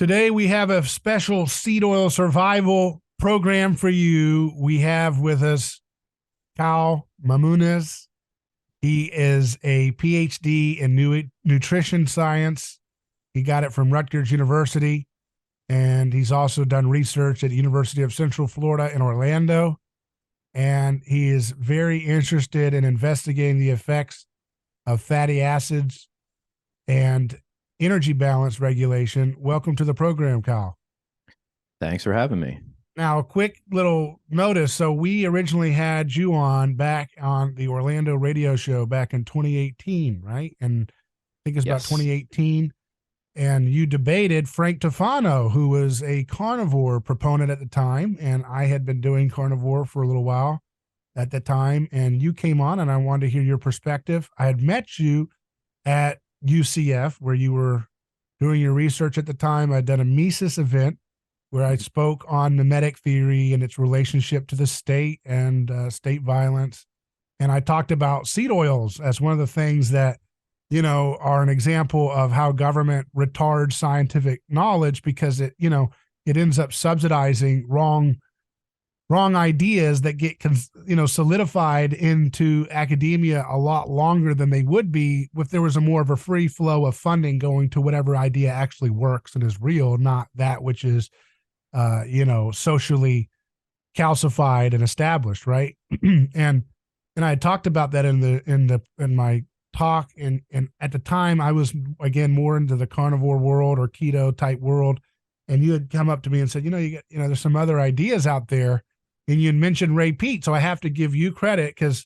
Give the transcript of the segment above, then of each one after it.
Today we have a special seed oil survival program for you. We have with us Kyle Mamounis. He is a PhD in nutrition science. He got it from Rutgers University, and he's also done research at the University of Central Florida in Orlando. And he is very interested in investigating the effects of fatty acids and energy balance regulation. Welcome to the program, Kyle. Thanks for having me. Now, a quick little notice. So we originally had you on back on the Orlando radio show back in 2018, right? And I think it's about 2018. And you debated Frank Tufano, who was a carnivore proponent at the time. And I had been doing carnivore for a little while at the time. And you came on and I wanted to hear your perspective. I had met you at UCF where you were doing your research at the time. I'd done a Mises event where I spoke on mimetic theory and its relationship to the state and state violence. And I talked about seed oils as one of the things that, you know, are an example of how government retards scientific knowledge because it, you know, it ends up subsidizing wrong ideas that get, you know, solidified into academia a lot longer than they would be if there was a more of a free flow of funding going to whatever idea actually works and is real, not that which is, you know, socially calcified and established, right? and I had talked about that in my talk, and at the time I was again more into the carnivore world or keto type world, and you had come up to me and said, there's some other ideas out there, and you had mentioned Ray Peat, so I have to give you credit because,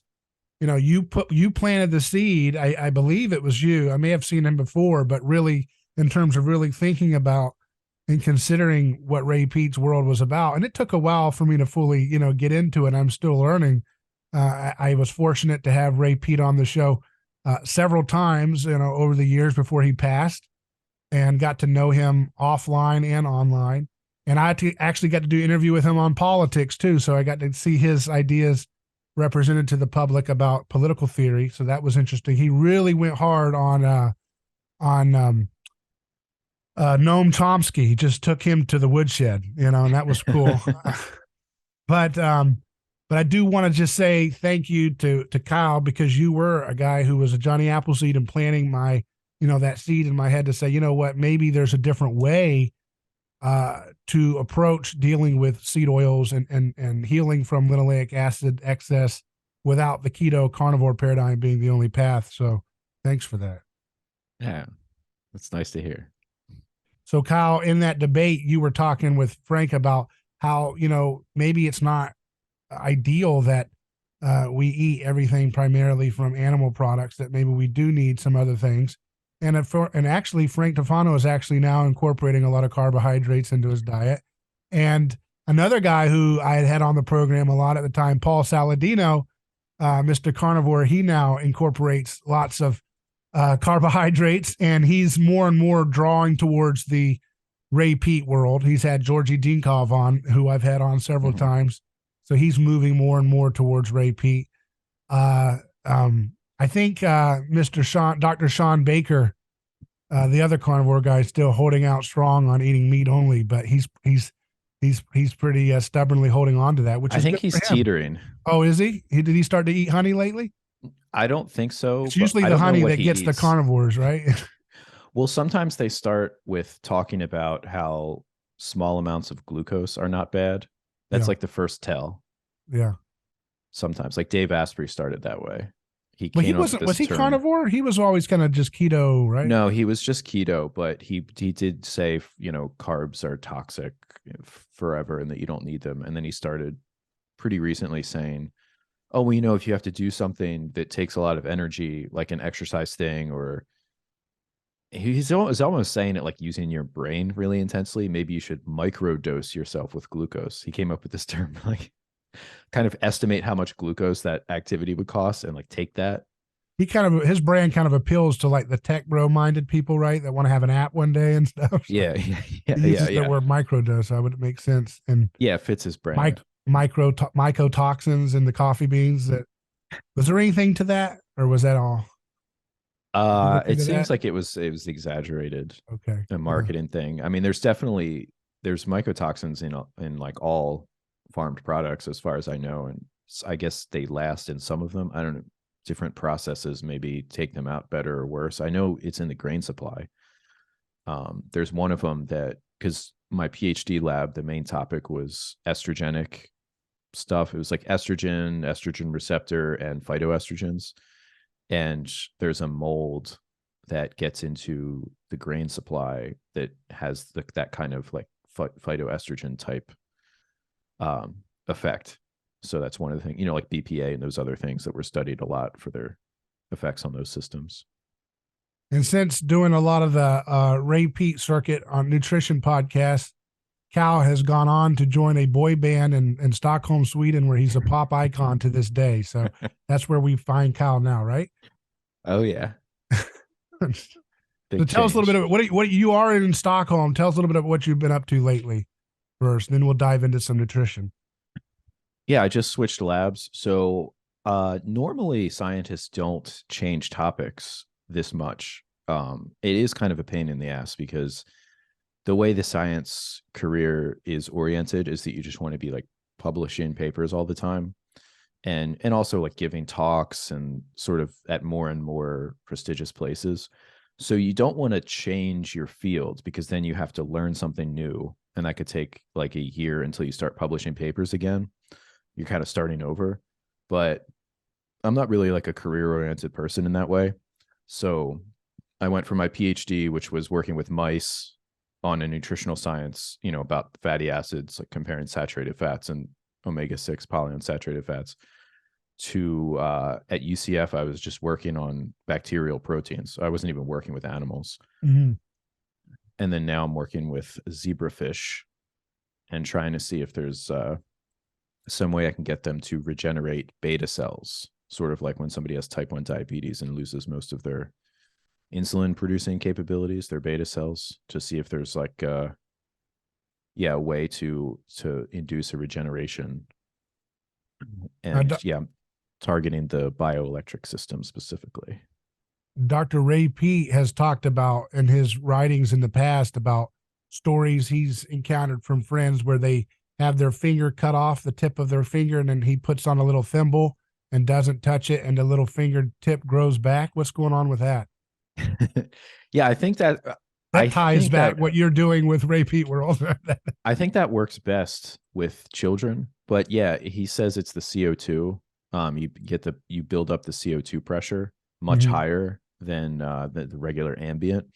you know, you planted the seed. I believe it was you. I may have seen him before, but really in terms of really thinking about and considering what Ray Peat's world was about. And it took a while for me to fully, you know, get into it. I'm still learning. I was fortunate to have Ray Peat on the show several times, you know, over the years before he passed, and got to know him offline and online. And I actually got to do an interview with him on politics too. So I got to see his ideas represented to the public about political theory. So that was interesting. He really went hard on Noam Chomsky. He just took him to the woodshed, you know, and that was cool. But I do want to just say thank you to Kyle, because you were a guy who was a Johnny Appleseed and planting my, you know, that seed in my head to say, you know what, maybe there's a different way to approach dealing with seed oils and healing from linoleic acid excess without the keto carnivore paradigm being the only path. So thanks for that. Yeah, that's nice to hear. So Kyle, in that debate, you were talking with Frank about how, you know, maybe it's not ideal that we eat everything primarily from animal products, that maybe we do need some other things. And actually Frank Tufano is actually now incorporating a lot of carbohydrates into his diet. And another guy who I had on the program a lot at the time, Paul Saladino, Mr. Carnivore, he now incorporates lots of carbohydrates, and he's more and more drawing towards the Ray Peat world. He's had Georgi Dinkov on, who I've had on several times. So he's moving more and more towards Ray Peat. I think Dr. Sean Baker, the other carnivore guy, is still holding out strong on eating meat only, but he's pretty stubbornly holding on to that. Which I think he's teetering. Oh, is he? Did he start to eat honey lately? I don't think so. It's usually the honey that gets the carnivores, right? Well, sometimes they start with talking about how small amounts of glucose are not bad. That's like the first tell. Yeah. Sometimes, like Dave Asprey started that way. Was he carnivore? He was always kind of just keto, right? No, he was just keto, but he did say, you know, carbs are toxic forever and that you don't need them. And then he started pretty recently saying, oh, well, you know, if you have to do something that takes a lot of energy, like an exercise thing, or he's almost saying it like using your brain really intensely, maybe you should microdose yourself with glucose. He came up with this term, like kind of estimate how much glucose that activity would cost and like take that. His brand kind of appeals to like the tech bro minded people, right? That want to have an app one day and stuff. So yeah. He uses the word microdose. I would make sense. And yeah, it fits his brand. Mycotoxins in the coffee beans. Was there anything to that, or was that all? Did you look It into seems that? like it was exaggerated, Okay. a marketing thing. I mean, there's mycotoxins in like all farmed products as far as I know, and I guess they last in some of them. I don't know, different processes maybe take them out better or worse. I know it's in the grain supply. There's one of them that, because my PhD lab, the main topic was estrogenic stuff. It was like estrogen receptor, and phytoestrogens. And there's a mold that gets into the grain supply that has that kind of like phytoestrogen type effect. So that's one of the things, like BPA and those other things that were studied a lot for their effects on those systems. And since doing a lot of the Ray Peat circuit on nutrition podcasts, Cal has gone on to join a boy band in Stockholm, Sweden, where he's a pop icon to this day. So that's where we find Cal now, right? Oh yeah. So Big tell us a little bit change. of what you are in Stockholm. Tell us a little bit of what you've been up to lately first, then we'll dive into some nutrition. Yeah, I just switched labs. So normally scientists don't change topics this much. It is kind of a pain in the ass because the way the science career is oriented is that you just want to be like publishing papers all the time, and also like giving talks and sort of at more and more prestigious places. So you don't want to change your field because then you have to learn something new, and that could take like a year until you start publishing papers again. You're kind of starting over. But I'm not really like a career oriented person in that way. So I went for my PhD, which was working with mice on a nutritional science, about fatty acids, like comparing saturated fats and omega-6 polyunsaturated fats, to at UCF, I was just working on bacterial proteins. So I wasn't even working with animals. Mm-hmm. And then now I'm working with zebrafish and trying to see if there's some way I can get them to regenerate beta cells, sort of like when somebody has type 1 diabetes and loses most of their insulin producing capabilities, their beta cells, to see if there's like a way to induce a regeneration. And I'm targeting the bioelectric system specifically. Dr. Ray Peat has talked about in his writings in the past about stories he's encountered from friends where they have their finger cut off, the tip of their finger, and then he puts on a little thimble and doesn't touch it, and the little fingertip grows back. What's going on with that? Yeah, I think that ties back what you're doing with Ray Peat World. I think that works best with children, but yeah, he says it's the CO2. You build up the CO2 pressure much higher than the regular ambient,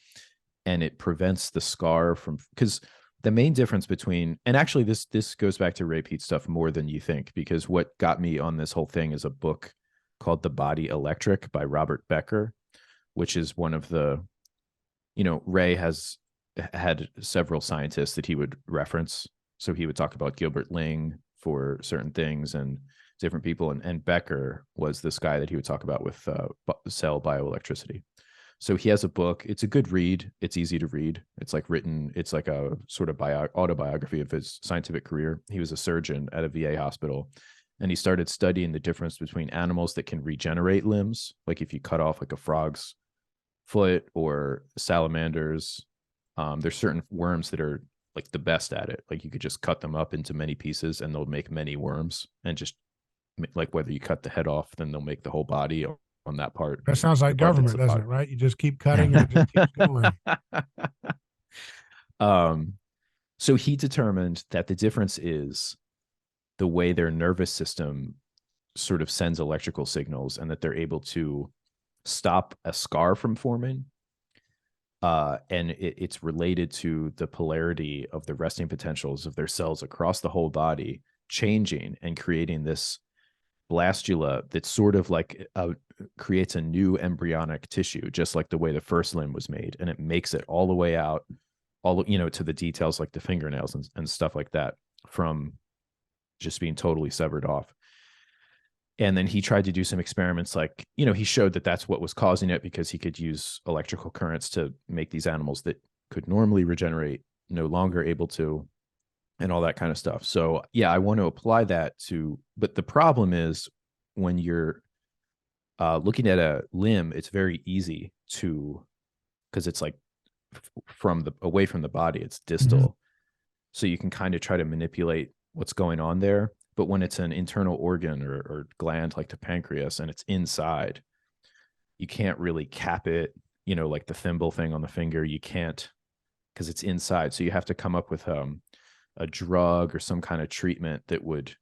and it prevents the scar from, because the main difference between, and actually this goes back to Ray Peat stuff more than you think, because what got me on this whole thing is a book called The Body Electric by Robert Becker, which is one of the, Ray has had several scientists that he would reference. So he would talk about Gilbert Ling for certain things and different people. And Becker was this guy that he would talk about with cell bioelectricity. So he has a book. It's a good read. It's easy to read. It's like written. It's like a sort of autobiography of his scientific career. He was a surgeon at a VA hospital, and he started studying the difference between animals that can regenerate limbs, like if you cut off like a frog's foot or salamanders. There's certain worms that are like the best at it. Like you could just cut them up into many pieces, and they'll make many worms. And just like whether you cut the head off, then they'll make the whole body on that part. That sounds like government, doesn't it? Right? You just keep cutting and it just keeps going. So he determined that the difference is the way their nervous system sort of sends electrical signals, and that they're able to stop a scar from forming. And it's related to the polarity of the resting potentials of their cells across the whole body changing and creating this blastula that sort of like creates a new embryonic tissue, just like the way the first limb was made. And it makes it all the way out, to the details like the fingernails and stuff like that, from just being totally severed off. And then he tried to do some experiments, like, he showed that that's what was causing it, because he could use electrical currents to make these animals that could normally regenerate no longer able to, and all that kind of stuff. So yeah, I want to apply that to, but the problem is when you're looking at a limb, it's very easy to, because it's like away from the body, it's distal. So you can kind of try to manipulate what's going on there. But when it's an internal organ or gland like the pancreas and it's inside, you can't really cap it, like the thimble thing on the finger. You can't, because it's inside. So you have to come up with a drug or some kind of treatment that would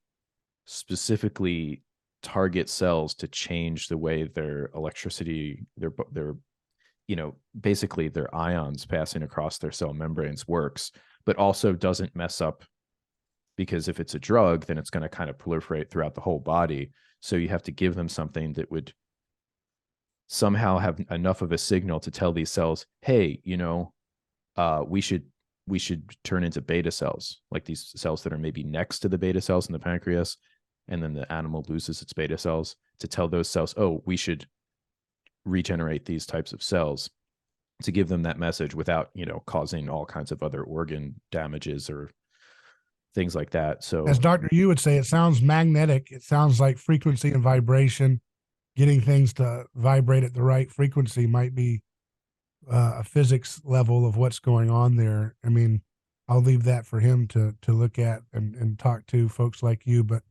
specifically target cells to change the way their electricity, their basically their ions passing across their cell membranes works, but also doesn't mess up, because if it's a drug, then it's going to kind of proliferate throughout the whole body. So you have to give them something that would somehow have enough of a signal to tell these cells, hey, we should turn into beta cells, like these cells that are maybe next to the beta cells in the pancreas, and then the animal loses its beta cells, to tell those cells, oh, we should regenerate these types of cells, to give them that message without, causing all kinds of other organ damages or things like that. So as Dr. Yu would say, it sounds magnetic. It sounds like frequency and vibration. Getting things to vibrate at the right frequency might be a physics level of what's going on there. I mean, I'll leave that for him to look at and talk to folks like you. But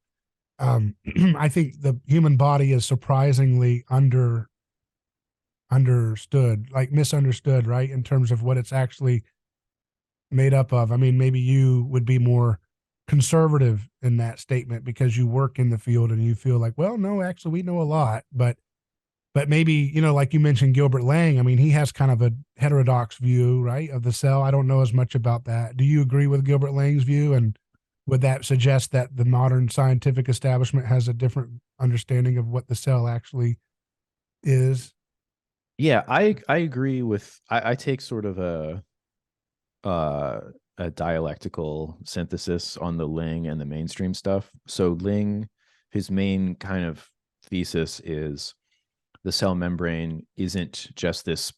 I think the human body is surprisingly understood, like misunderstood, right? In terms of what it's actually made up of. I mean, maybe you would be more conservative in that statement because you work in the field and you feel like, well, no, actually we know a lot, but maybe, like you mentioned, Gilbert Ling, I mean, he has kind of a heterodox view, right, of the cell. I don't know as much about that. Do you agree with Gilbert Ling's view? And would that suggest that the modern scientific establishment has a different understanding of what the cell actually is? Yeah, I agree with, I take sort of a dialectical synthesis on the Ling and the mainstream stuff. So Ling, his main kind of thesis is the cell membrane isn't just this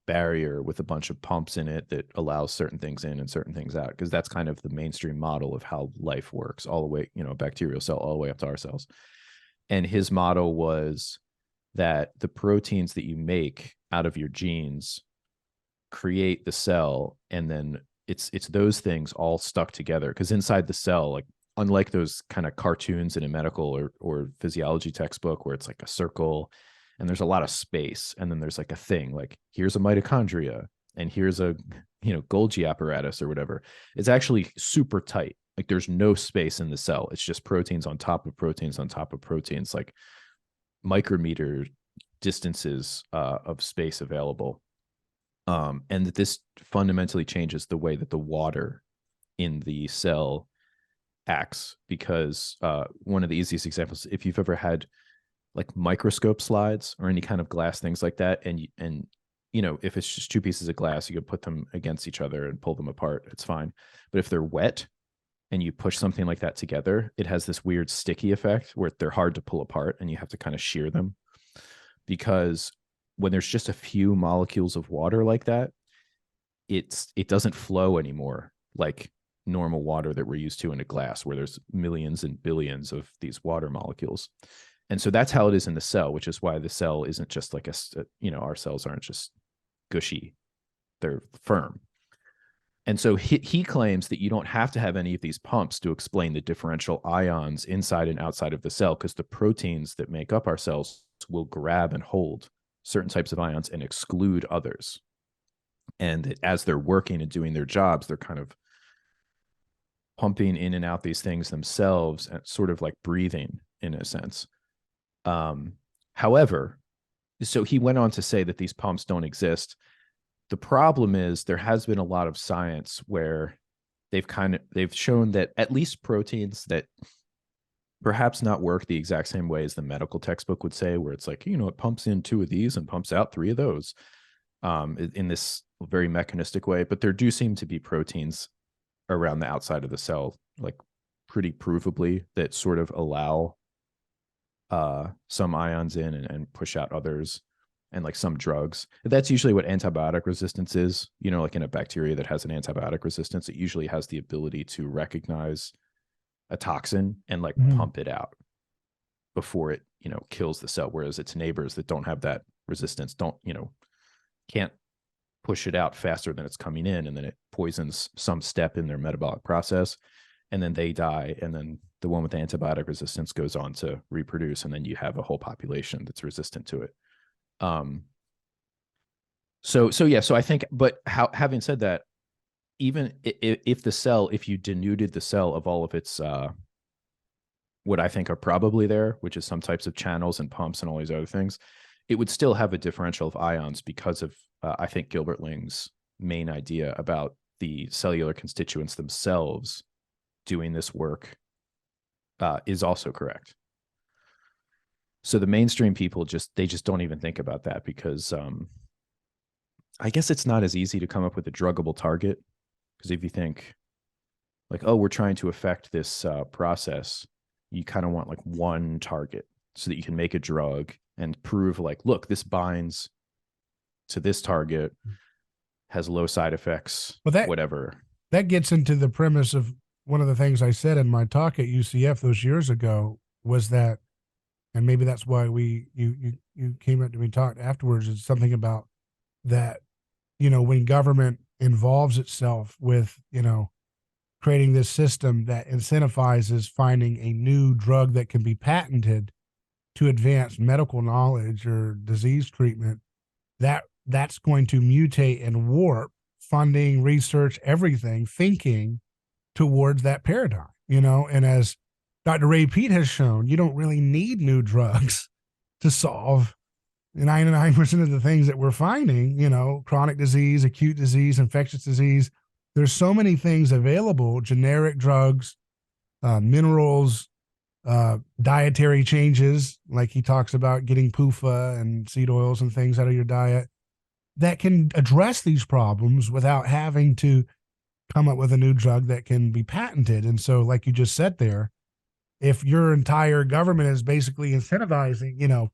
barrier with a bunch of pumps in it that allows certain things in and certain things out, because that's kind of the mainstream model of how life works, all the way, bacterial cell all the way up to our cells. And his model was that the proteins that you make out of your genes create the cell, and then it's those things all stuck together, because inside the cell, like unlike those kind of cartoons in a medical or physiology textbook where it's like a circle and there's a lot of space, and then there's like a thing, like here's a mitochondria and here's a Golgi apparatus or whatever. It's actually super tight. Like there's no space in the cell. It's just proteins on top of proteins on top of proteins, like micrometer distances of space available. And that this fundamentally changes the way that the water in the cell acts, because one of the easiest examples, if you've ever had like microscope slides or any kind of glass things like that, and if it's just two pieces of glass, you could put them against each other and pull them apart, it's fine. But if they're wet and you push something like that together, it has this weird sticky effect where they're hard to pull apart and you have to kind of shear them, because when there's just a few molecules of water like that, it doesn't flow anymore like normal water that we're used to in a glass, where there's millions and billions of these water molecules. And so that's how it is in the cell, which is why the cell isn't just like our cells aren't just gushy, they're firm. And so he claims that you don't have to have any of these pumps to explain the differential ions inside and outside of the cell, because the proteins that make up our cells will grab and hold certain types of ions and exclude others. And as they're working and doing their jobs, they're kind of pumping in and out these things themselves, and sort of like breathing in a sense. However, so he went on to say that these pumps don't exist. The problem is there has been a lot of science where they've shown that at least proteins that perhaps not work the exact same way as the medical textbook would say, where it's like, it pumps in 2 of these and pumps out 3 of those, in this very mechanistic way. But there do seem to be proteins around the outside of the cell, like pretty provably, that sort of allow some ions in and push out others, and like some drugs. That's usually what antibiotic resistance is. Like in a bacteria that has an antibiotic resistance, it usually has the ability to recognize a toxin and like pump it out before it kills the cell, whereas its neighbors that don't have that resistance can't push it out faster than it's coming in, and then it poisons some step in their metabolic process, and then they die, and then the one with antibiotic resistance goes on to reproduce, and then you have a whole population that's resistant to it. So I think, but having said that, even if you denuded the cell of all of its what I think are probably there, which is some types of channels and pumps and all these other things, it would still have a differential of ions because of I think Gilbert Ling's main idea about the cellular constituents themselves doing this work is also correct. So the mainstream people just don't even think about that, because I guess it's not as easy to come up with a druggable target, because if you think like, oh, we're trying to affect this process, you kind of want like one target so that you can make a drug and prove like, look, this binds to this target, has low side effects, but whatever. That gets into the premise of one of the things I said in my talk at UCF those years ago, was that, and maybe that's why you came up to me and talked afterwards, is something about that, when government involves itself with, creating this system that incentivizes finding a new drug that can be patented to advance medical knowledge or disease treatment, that's going to mutate and warp funding, research, everything, thinking towards that paradigm, and as Dr. Ray Peat has shown, you don't really need new drugs to solve 99% of the things that we're finding, chronic disease, acute disease, infectious disease. There's so many things available, generic drugs, minerals, dietary changes, like he talks about getting PUFA and seed oils and things out of your diet, that can address these problems without having to come up with a new drug that can be patented. And so, like you just said there, if your entire government is basically incentivizing, you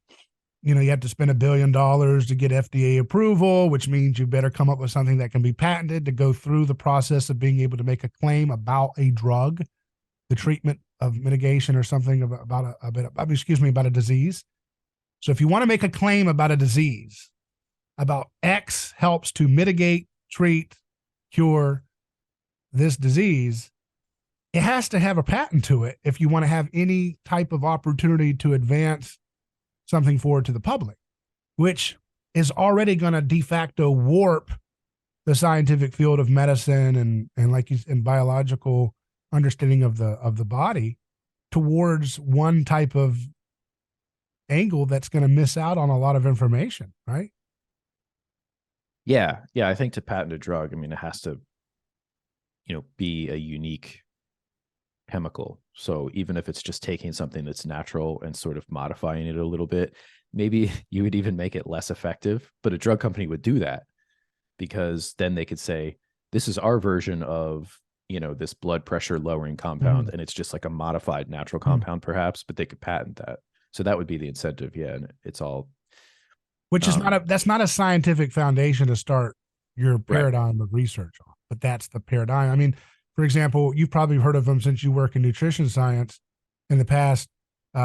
have to spend $1 billion to get FDA approval, which means you better come up with something that can be patented to go through the process of being able to make a claim about a drug, the treatment of mitigation or something about a disease. So if you want to make a claim about a disease, about X helps to mitigate, treat, cure this disease, it has to have a patent to it if you want to have any type of opportunity to advance something forward to the public, which is already going to de facto warp the scientific field of medicine and biological understanding of the body towards one type of angle that's going to miss out on a lot of information, right? Yeah. I think to patent a drug, it has to, be a unique chemical. So even if it's just taking something that's natural and sort of modifying it a little bit, maybe you would even make it less effective. But a drug company would do that, because then they could say, this is our version of, this blood pressure lowering compound. And it's just like a modified natural compound, perhaps, but they could patent that. So that would be the incentive. Yeah. And it's all, which is that's not a scientific foundation to start your paradigm of research on, but that's the paradigm. For example, you've probably heard of him since you work in nutrition science in the past.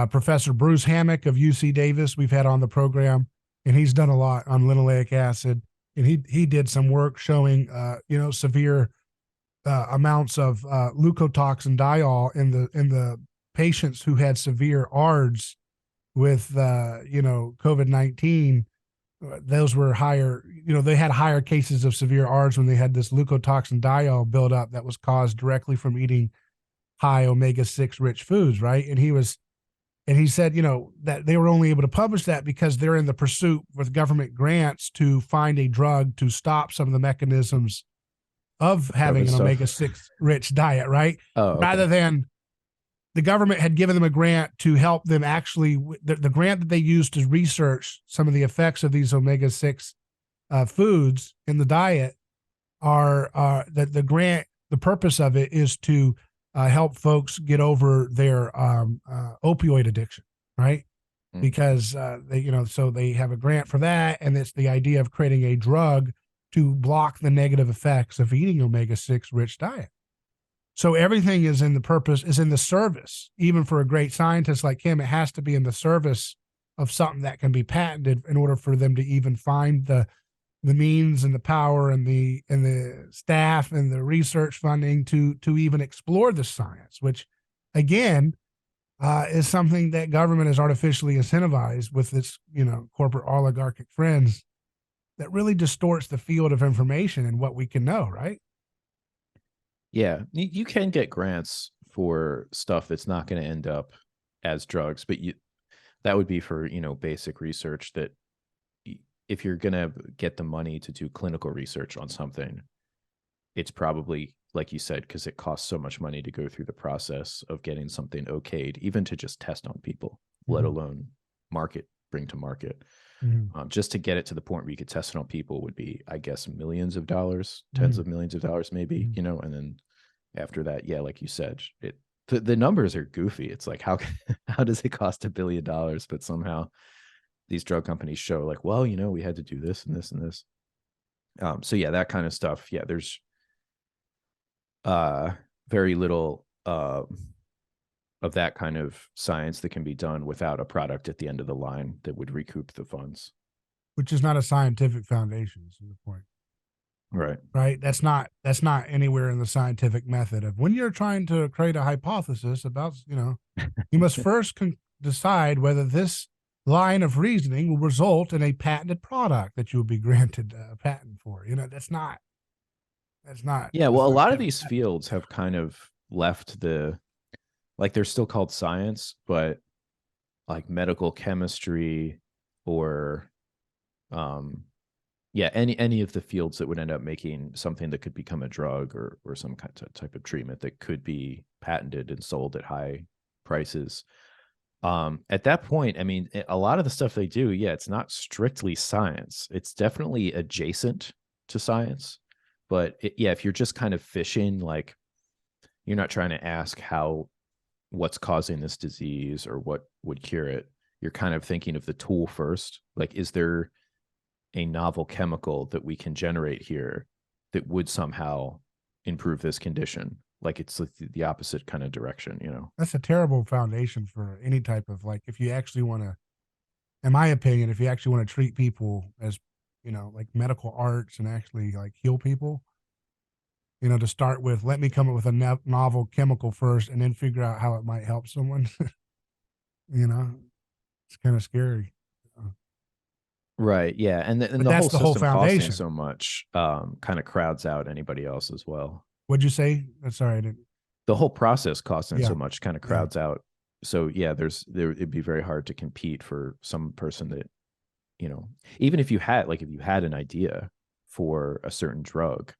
Professor Bruce Hammock of UC Davis, we've had on the program, and he's done a lot on linoleic acid. And he did some work showing, severe amounts of leukotoxin diol in the patients who had severe ARDS with, COVID-19. Those were higher, they had higher cases of severe ARDS when they had this leukotoxin diol buildup that was caused directly from eating high omega-6 rich foods, right? And he said, that they were only able to publish that because they're in the pursuit with government grants to find a drug to stop some of the mechanisms of having an omega-6 rich diet, right? Oh, okay. Rather than the government had given them a grant to help them actually, the grant that they used to research some of the effects of these omega-6 foods in the diet are the grant, the purpose of it is to help folks get over their opioid addiction, right? Because so they have a grant for that, and it's the idea of creating a drug to block the negative effects of eating omega-6 rich diet. So everything is in the purpose, is in the service. Even for a great scientist like him, it has to be in the service of something that can be patented in order for them to even find the means and the power and the staff and the research funding to even explore the science, which again is something that government is artificially incentivized with its corporate oligarchic friends that really distorts the field of information and what we can know, right? Yeah, you can get grants for stuff that's not going to end up as drugs, but that would be for, basic research that if you're going to get the money to do clinical research on something, it's probably, like you said, because it costs so much money to go through the process of getting something okayed, even to just test on people, let alone bring to market. Just to get it to the point where you could test it on people would be, I guess, millions of dollars, tens of millions of dollars, maybe, and then after that, yeah, like you said, the numbers are goofy. It's like, how does it cost $1 billion, but somehow these drug companies show like, well, we had to do this and this and this. So yeah, that kind of stuff. Yeah, there's very little of that kind of science that can be done without a product at the end of the line that would recoup the funds. Which is not a scientific foundation, is the point. Right. That's not anywhere in the scientific method of when you're trying to create a hypothesis about, you must first decide whether this line of reasoning will result in a patented product that you will be granted a patent for. That's not. Yeah. Well, a lot of these fields have kind of left they're still called science, but like medical chemistry or, any of the fields that would end up making something that could become a drug or some kind of type of treatment that could be patented and sold at high prices. At that point, I mean, a lot of the stuff they do, it's not strictly science. It's definitely adjacent to science. But if you're just kind of fishing, like you're not trying to ask what's causing this disease or what would cure it. You're kind of thinking of the tool first. Like, is there a novel chemical that we can generate here that would somehow improve this condition? Like, it's the opposite kind of direction, That's a terrible foundation for any type of, like, if you actually want to, in my opinion, if you actually want to treat people as, like medical arts and actually like heal people, to start with, let me come up with a novel chemical first and then figure out how it might help someone. It's kind of scary. Right. Yeah. And the whole system costing so much kind of crowds out anybody else as well. What'd you say? Sorry, I didn't. The whole process costing so much kind of crowds out. So yeah, it'd be very hard to compete for some person that, even if you had an idea for a certain drug,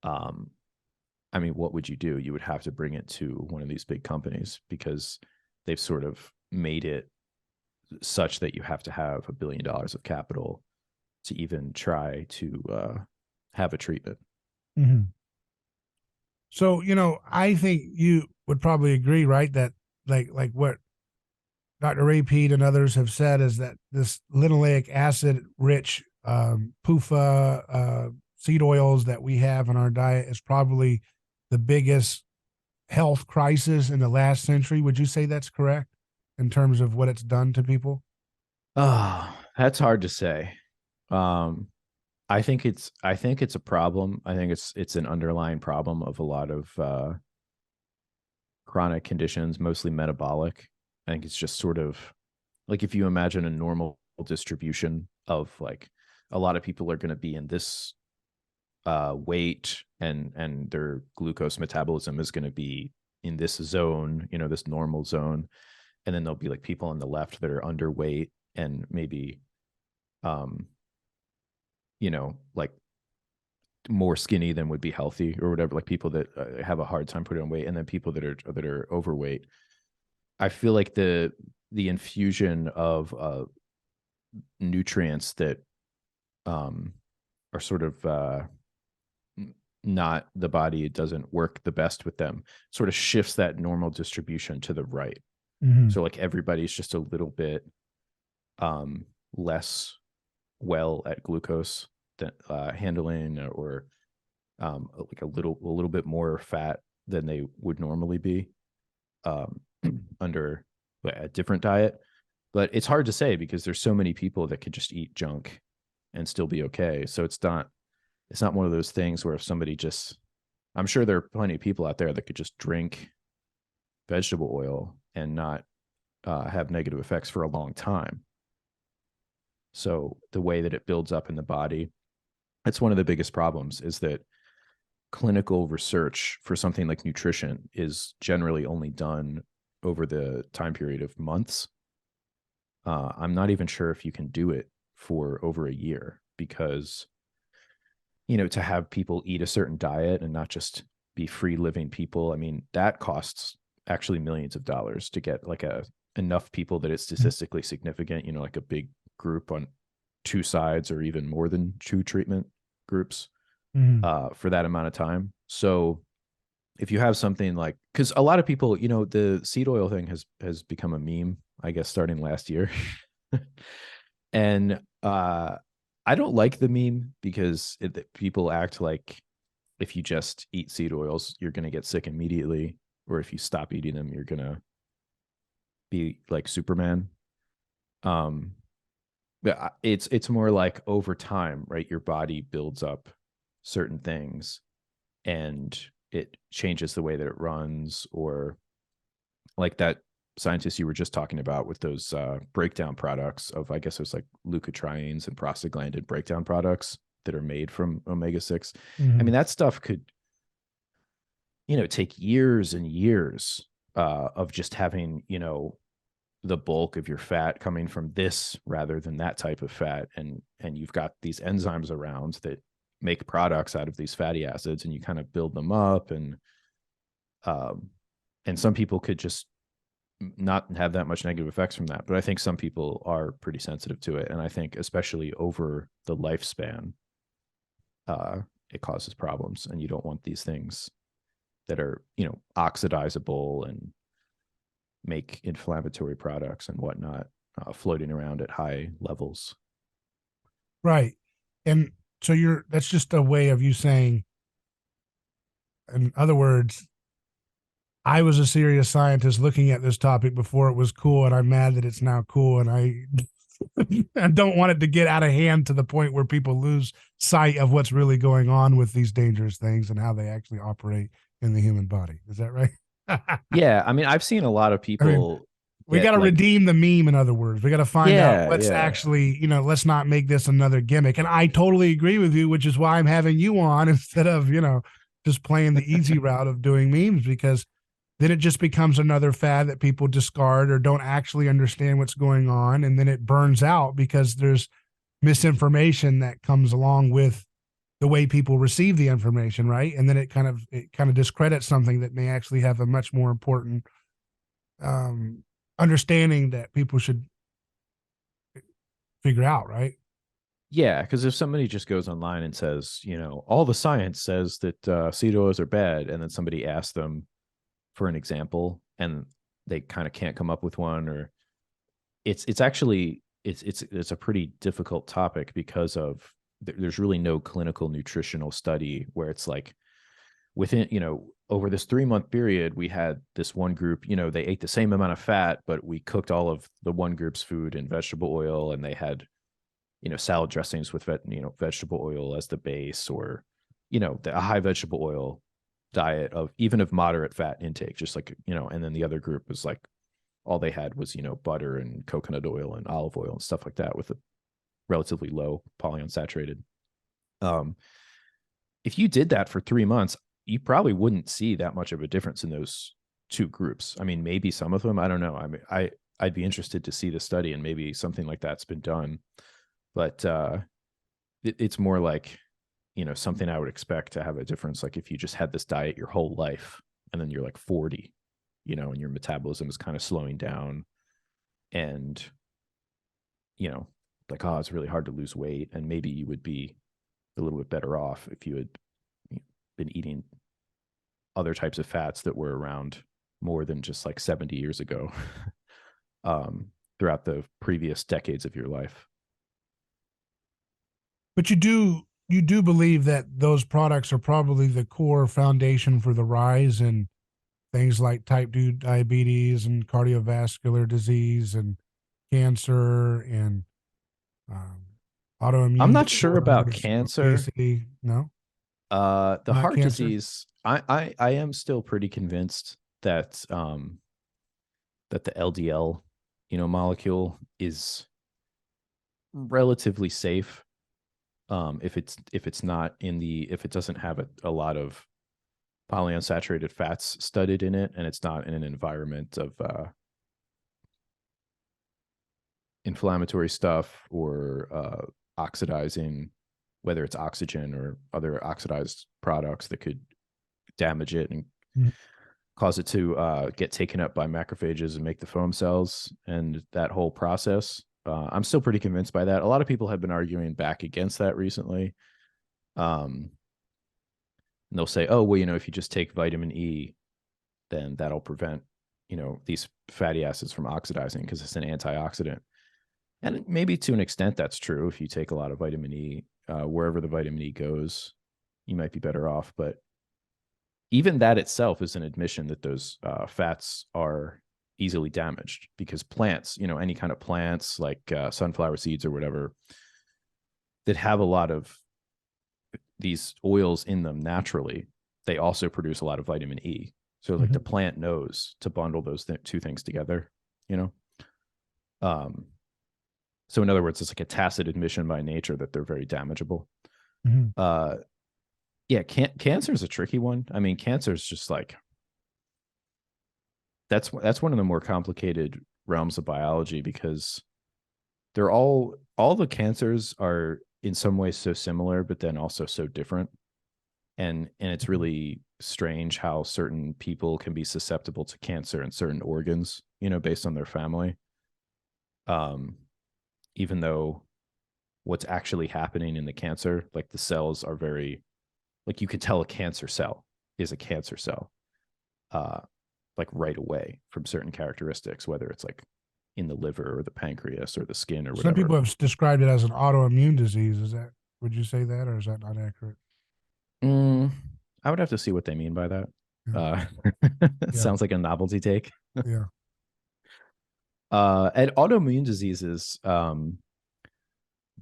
I mean, what would you do? You would have to bring it to one of these big companies because they've sort of made it such that you have to have $1 billion of capital to even try to have a treatment. So, I think you would probably agree, right? That like what Dr. Ray Peat and others have said is that this linoleic acid rich PUFA seed oils that we have in our diet is probably the biggest health crisis in the last century. Would you say that's correct in terms of what it's done to people? Oh, that's hard to say. I think it's a problem. I think it's an underlying problem of a lot of chronic conditions, mostly metabolic. I think it's just sort of like if you imagine a normal distribution of like a lot of people are going to be in this weight and their glucose metabolism is going to be in this zone, this normal zone. And then there'll be like people on the left that are underweight and maybe, like more skinny than would be healthy or whatever, like people that have a hard time putting on weight, and then people that are overweight. I feel like the infusion of nutrients that are sort of not the body, it doesn't work the best with them, sort of shifts that normal distribution to the right. So like everybody's just a little bit less well at glucose handling, or like a little bit more fat than they would normally be under a different diet. But it's hard to say because there's so many people that could just eat junk and still be okay. So it's not one of those things where if somebody just, I'm sure there are plenty of people out there that could just drink vegetable oil and not have negative effects for a long time. So the way that it builds up in the body, that's one of the biggest problems, is that clinical research for something like nutrition is generally only done over the time period of months. I'm not even sure if you can do it for over a year, because, you know, to have people eat a certain diet and not just be free living people, I mean, that costs actually millions of dollars to get like enough people that it's statistically significant, you know, like a big group on two sides or even more than two treatment groups for that amount of time. So if you have something like, because a lot of people, you know, the seed oil thing has become a meme, I guess, starting last year. And I don't like the meme because people act like if you just eat seed oils, you're going to get sick immediately, or if you stop eating them, you're going to be like Superman. But it's more like over time, right? Your body builds up certain things and it changes the way that it runs, or like that scientist you were just talking about with those breakdown products of, I guess it was like leukotrienes and prostaglandin breakdown products that are made from omega-6. I mean, that stuff could, you know, take years and years of just having, you know, the bulk of your fat coming from this rather than that type of fat. And you've got these enzymes around that make products out of these fatty acids, and you kind of build them up. And some people could just not have that much negative effects from that. But I think some people are pretty sensitive to it. And I think especially over the lifespan, it causes problems, and you don't want these things that are, you know, oxidizable and make inflammatory products and whatnot floating around at high levels. Right. And so that's just a way of you saying, in other words, I was a serious scientist looking at this topic before it was cool, and I'm mad that it's now cool, and I don't want it to get out of hand to the point where people lose sight of what's really going on with these dangerous things and how they actually operate in the human body. Is that right? Yeah, I mean, I've seen a lot of people. We got to redeem the meme. In other words, we got to find out what's actually, you know, let's not make this another gimmick. And I totally agree with you, which is why I'm having you on instead of, you know, just playing the easy route of doing memes, because then it just becomes another fad that people discard or don't actually understand what's going on. And then it burns out because there's misinformation that comes along with the way people receive the information. Right. And then it kind of discredits something that may actually have a much more important, understanding that people should figure out, right? Yeah, because if somebody just goes online and says, you know, all the science says that seed oils are bad, and then somebody asks them for an example and they kind of can't come up with one, or it's actually a pretty difficult topic because of there's really no clinical nutritional study where it's like within, you know, over this 3-month period, we had this one group, you know, they ate the same amount of fat, but we cooked all of the one group's food in vegetable oil, and they had, you know, salad dressings with, vegetable oil as the base, or, you know, a high vegetable oil diet of even of moderate fat intake, just like, you know, and then the other group was like, all they had was, you know, butter and coconut oil and olive oil and stuff like that with a relatively low polyunsaturated. If you did that for 3 months, you probably wouldn't see that much of a difference in those two groups. I mean, maybe some of them, I don't know. I mean, I'd be interested to see the study, and maybe something like that's been done, but it's more like, you know, something I would expect to have a difference. Like if you just had this diet your whole life and then you're like 40, you know, and your metabolism is kind of slowing down, and, you know, like, oh, it's really hard to lose weight. And maybe you would be a little bit better off if you had been eating other types of fats that were around more than just like 70 years ago throughout the previous decades of your life. But you do you do believe that those products are probably the core foundation for the rise in things like type 2 diabetes and cardiovascular disease and cancer and um, I'm autoimmune not sure about disorders, cancer. obesity. No, The not heart cancer. disease, I am still pretty convinced that that the LDL, molecule is relatively safe. If it's not if it doesn't have a lot of polyunsaturated fats studded in it, and it's not in an environment of inflammatory stuff or oxidizing, whether it's oxygen or other oxidized products that could damage it and cause it to get taken up by macrophages and make the foam cells and that whole process. I'm still pretty convinced by that. A lot of people have been arguing back against that recently. And they'll say, oh, well, if you just take vitamin E, then that'll prevent, these fatty acids from oxidizing because it's an antioxidant. And maybe to an extent that's true. If you take a lot of vitamin E, wherever the vitamin E goes, you might be better off. But even that itself is an admission that those fats are easily damaged, because plants, any kind of plants like sunflower seeds or whatever that have a lot of these oils in them naturally, they also produce a lot of vitamin E. So like the plant knows to bundle those two things together, so in other words, it's like a tacit admission by nature that they're very damageable. Yeah, cancer is a tricky one. I mean, cancer is just like, that's one of the more complicated realms of biology, because they're all the cancers are in some ways so similar, but then also so different. And it's really strange how certain people can be susceptible to cancer in certain organs, based on their family. Even though what's actually happening in the cancer, like the cells are very, like you could tell a cancer cell is a cancer cell, like right away from certain characteristics, whether it's like in the liver or the pancreas or the skin or whatever. Some people have described it as an autoimmune disease. Would you say that, or is that not accurate? I would have to see what they mean by that. Yeah. Sounds like a novelty take. Yeah. And autoimmune diseases,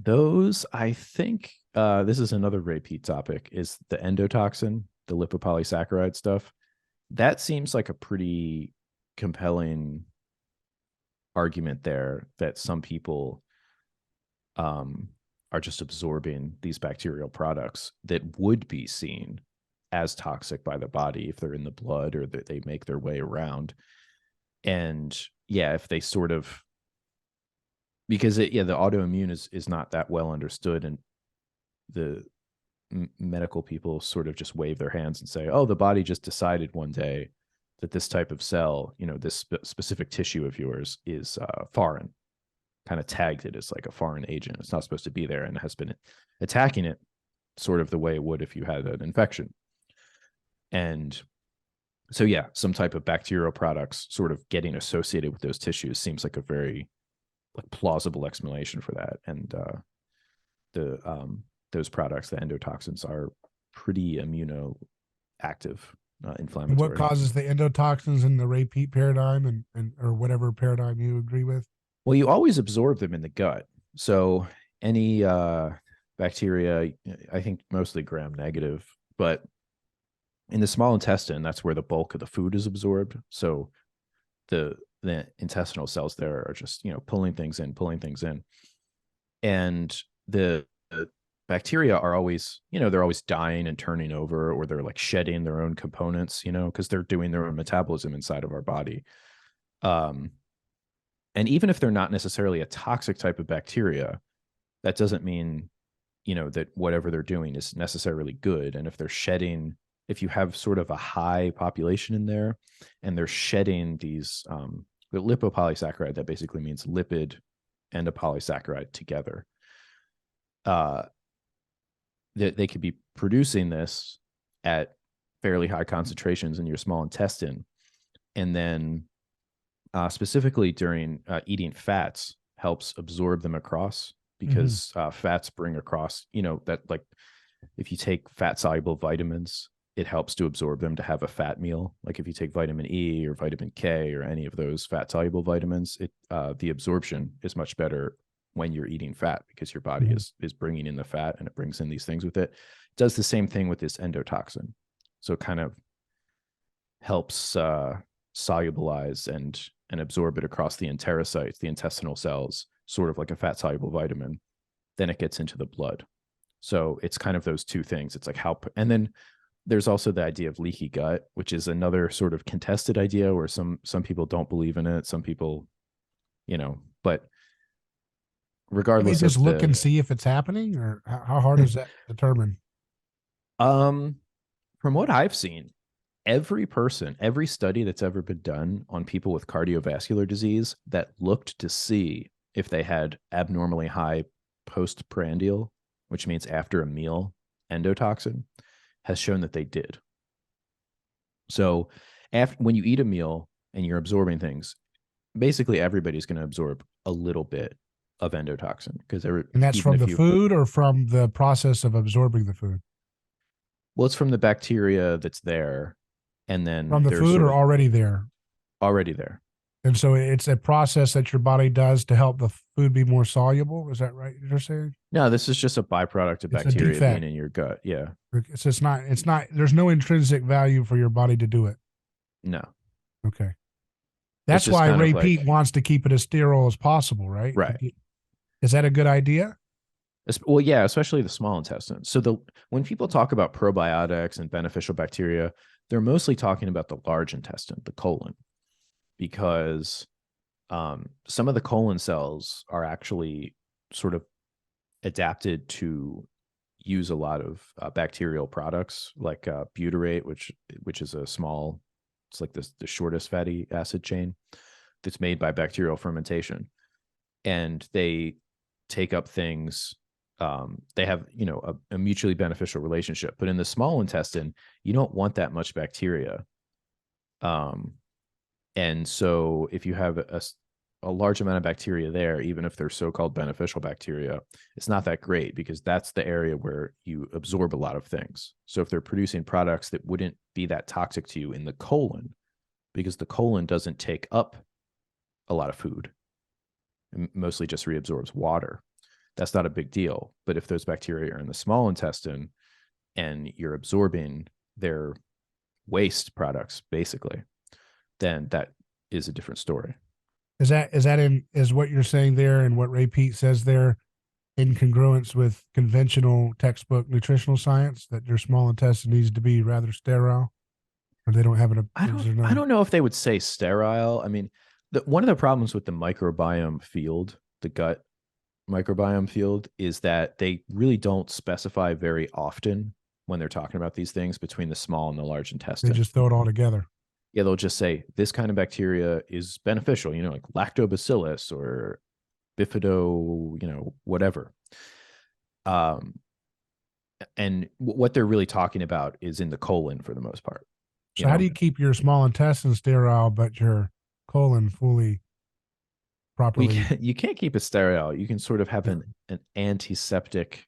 those, I think, this is another Ray Peat topic, is the endotoxin, the lipopolysaccharide stuff. That seems like a pretty compelling argument there, that some people are just absorbing these bacterial products that would be seen as toxic by the body if they're in the blood or that they make their way around. And yeah, if they sort of, because the autoimmune is not that well understood, and the medical people sort of just wave their hands and say, oh, the body just decided one day that this type of cell, this specific tissue of yours is foreign, kind of tagged it as like a foreign agent. It's not supposed to be there, and has been attacking it sort of the way it would if you had an infection. And so, yeah, some type of bacterial products sort of getting associated with those tissues seems like a very like plausible explanation for that. And those products, the endotoxins, are pretty immunoactive, inflammatory. And what causes the endotoxins in the Ray Peat paradigm, and or whatever paradigm you agree with? Well, you always absorb them in the gut. So any bacteria, I think mostly gram-negative, but in the small intestine, that's where the bulk of the food is absorbed. So the intestinal cells there are just, pulling things in. And the bacteria are always, they're always dying and turning over, or they're like shedding their own components, because they're doing their own metabolism inside of our body. And even if they're not necessarily a toxic type of bacteria, that doesn't mean, that whatever they're doing is necessarily good. And if they're shedding, if you have sort of a high population in there and they're shedding these, the lipopolysaccharide, that basically means lipid and a polysaccharide together, they could be producing this at fairly high concentrations in your small intestine. And then specifically during eating fats helps absorb them across, because fats bring across, that like if you take fat soluble vitamins, it helps to absorb them to have a fat meal. Like if you take vitamin E or vitamin K or any of those fat soluble vitamins, the absorption is much better when you're eating fat, because your body is bringing in the fat and it brings in these things with it. It does the same thing with this endotoxin. So it kind of helps solubilize and absorb it across the enterocytes, the intestinal cells, sort of like a fat soluble vitamin. Then it gets into the blood. So it's kind of those two things. It's like how, and then there's also the idea of leaky gut, which is another sort of contested idea where some people don't believe in it. Some people, but regardless, Can they just look and see if it's happening, or how hard is that to determine? From what I've seen, every study that's ever been done on people with cardiovascular disease that looked to see if they had abnormally high postprandial, which means after a meal, endotoxin, has shown that they did. So when you eat a meal and you're absorbing things, basically everybody's going to absorb a little bit of endotoxin, because and that's from the food or from the process of absorbing the food? Well, it's from the bacteria that's there, and then from the food or already there. And so it's a process that your body does to help the food be more soluble. Is that right? You're saying? No, this is just a byproduct of bacteria being in your gut. Yeah. It's not, there's no intrinsic value for your body to do it. No. Okay. That's why Ray Peat wants to keep it as sterile as possible, right? Right. Is that a good idea? Well, yeah, especially the small intestine. So when people talk about probiotics and beneficial bacteria, they're mostly talking about the large intestine, the colon, because some of the colon cells are actually sort of adapted to use a lot of bacterial products, like butyrate, which is it's like the shortest fatty acid chain that's made by bacterial fermentation, and they take up things. They have a mutually beneficial relationship, but in the small intestine, you don't want that much bacteria. And so if you have a large amount of bacteria there, even if they're so-called beneficial bacteria, it's not that great, because that's the area where you absorb a lot of things. So if they're producing products that wouldn't be that toxic to you in the colon, because the colon doesn't take up a lot of food, it mostly just reabsorbs water, that's not a big deal. But if those bacteria are in the small intestine and you're absorbing their waste products, basically, then that is a different story. Is what you're saying there and what Ray Peat says there in congruence with conventional textbook nutritional science, that your small intestine needs to be rather sterile, or they don't have it? I don't know if they would say sterile. I mean, one of the problems with the microbiome field, the gut microbiome field, is that they really don't specify very often when they're talking about these things between the small and the large intestine. They just throw it all together. Yeah, they'll just say this kind of bacteria is beneficial, like lactobacillus or bifido, whatever. And what they're really talking about is in the colon for the most part. So how do you keep your small intestine sterile but your colon fully properly? You can't keep it sterile. You can sort of have an antiseptic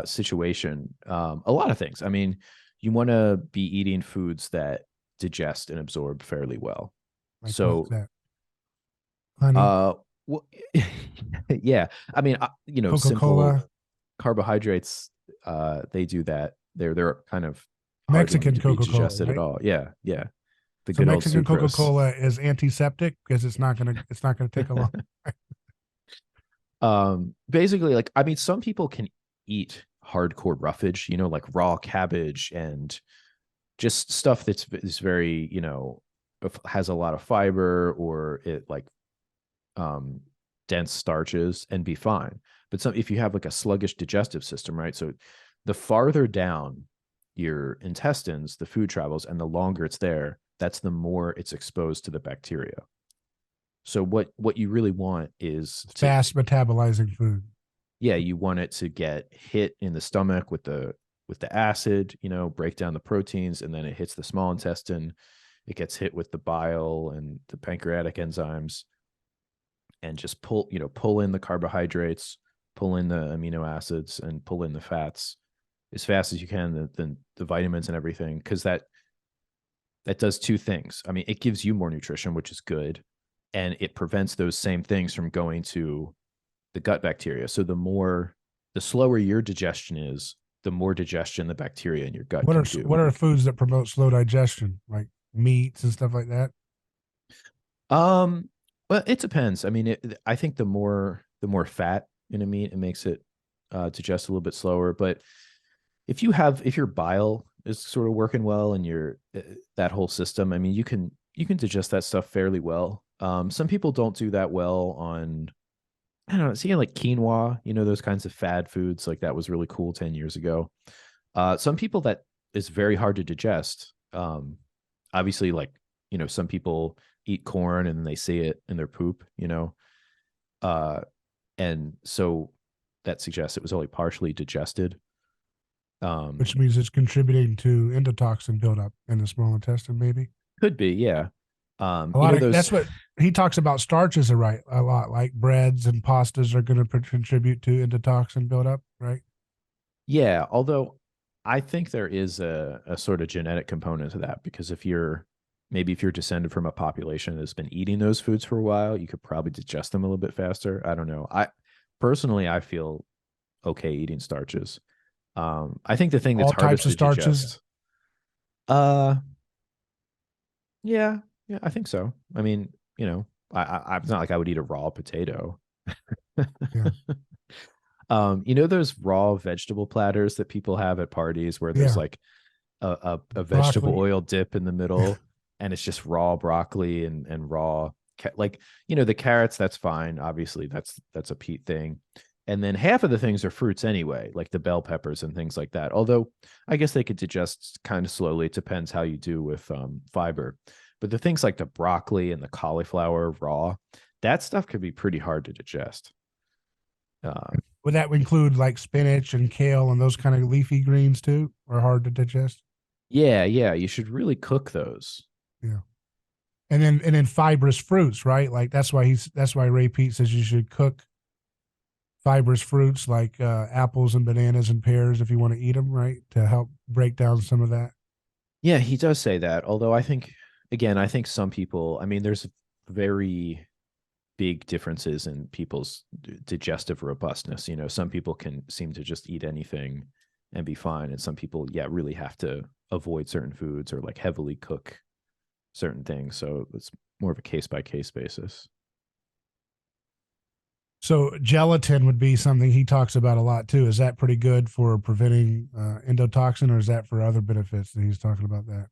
situation. A lot of things. I mean, you want to be eating foods that digest and absorb fairly well. Like so honey, well, yeah, I mean, Coca-Cola, simple carbohydrates, they do that. They're kind of Mexican Coca-Cola, digested right? At all. Yeah. The so Mexican Coca-Cola is antiseptic because it's not gonna take a long. Basically, like, I mean, some people can eat hardcore roughage, like raw cabbage and just stuff is very, has a lot of fiber, or it like dense starches, and be fine. But if you have like a sluggish digestive system, right? So the farther down your intestines the food travels, and the longer it's there, that's the more it's exposed to the bacteria. So what you really want is fast metabolizing food. Yeah, you want it to get hit in the stomach with the acid, break down the proteins, and then it hits the small intestine. It gets hit with the bile and the pancreatic enzymes, and just pull in the carbohydrates, pull in the amino acids, and pull in the fats, as fast as you can, the vitamins and everything, because that does two things. I mean, it gives you more nutrition, which is good, and it prevents those same things from going to the gut bacteria. So the slower your digestion is, the more digestion the bacteria in your gut can do. What are foods that promote slow digestion, like meats and stuff like that? Well, it depends. I mean, I think the more fat in a meat, it makes it digest a little bit slower. But if your bile is sort of working well and your that whole system, I mean, you can digest that stuff fairly well. Some people don't do that well on, I don't know, seeing like quinoa, those kinds of fad foods, like that was really cool 10 years ago. Some people that is very hard to digest. Obviously, like, some people eat corn and they see it in their poop, uh, and so that suggests it was only partially digested. Which means it's contributing to endotoxin buildup in the small intestine, maybe. Could be, yeah. A lot of that's what he talks about. Starches are right a lot, like breads and pastas are going to contribute to endotoxin buildup, right? Yeah, although I think there is a sort of genetic component to that, because if you're descended from a population that's been eating those foods for a while, you could probably digest them a little bit faster. I don't know. I feel okay eating starches. I think the thing that's All hardest types of to starches. digest. Yeah, yeah, I think so. I mean, I'm not like I would eat a raw potato. Yeah. Those raw vegetable platters that people have at parties where there's Yeah. like a vegetable Broccoli. oil dip in the middle, and it's just raw broccoli and raw, like, the carrots, that's fine. Obviously, that's a Pete thing. And then half of the things are fruits anyway, like the bell peppers and things like that. Although I guess they could digest kind of slowly. It depends how you do with fiber. But the things like the broccoli and the cauliflower raw, that stuff could be pretty hard to digest. Would that include like spinach and kale and those kind of leafy greens too, or hard to digest? Yeah, yeah. You should really cook those. Yeah. And then fibrous fruits, right? Like that's why Ray Peat says you should cook fibrous fruits like apples and bananas and pears if you want to eat them, right? To help break down some of that. Yeah, he does say that. Although I think some people, I mean, there's very big differences in people's digestive robustness. Some people can seem to just eat anything and be fine. And some people, yeah, really have to avoid certain foods or like heavily cook certain things. So it's more of a case by case basis. So gelatin would be something he talks about a lot too. Is that pretty good for preventing endotoxin, or is that for other benefits that he's talking about that?